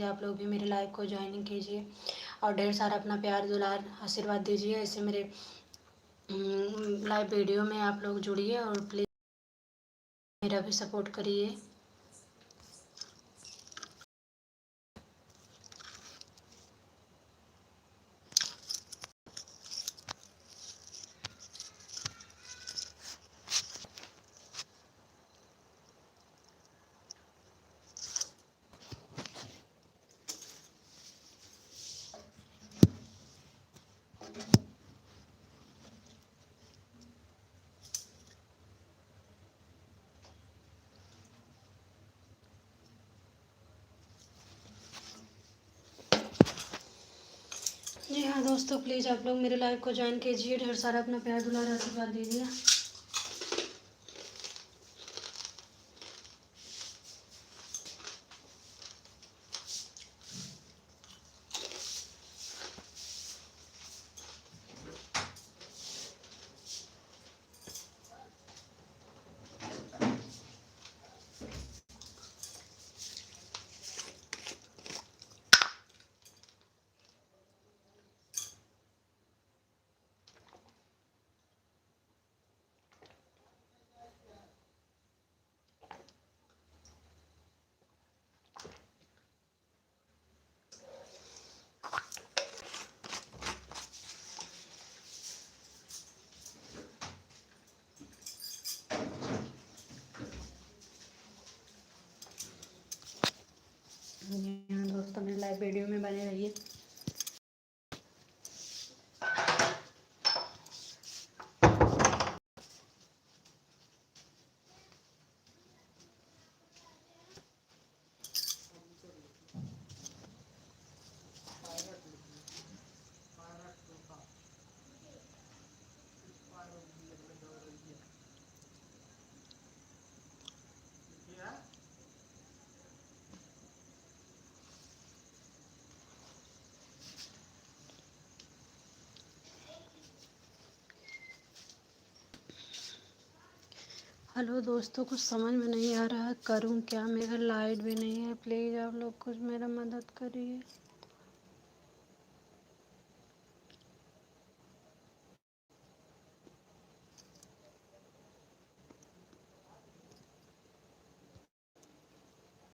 आप लोग भी मेरे लाइव को ज्वाइनिंग कीजिए और ढेर सारा अपना प्यार दुलार आशीर्वाद दीजिए। ऐसे मेरे लाइव वीडियो में आप लोग जुड़िए और प्लीज़ मेरा भी सपोर्ट करिए। जी हाँ दोस्तों, प्लीज़ आप लोग मेरे लाइव को ज्वाइन कीजिए, ढेर सारा अपना प्यार दुलार आशीर्वाद दीजिए। हाँ दोस्तों, मेरे लाइव वीडियो में बने रहिए। हेलो दोस्तों, कुछ समझ में नहीं आ रहा है करूं क्या, मेरा लाइट भी नहीं है। प्लीज़ आप लोग कुछ मेरा मदद करिए।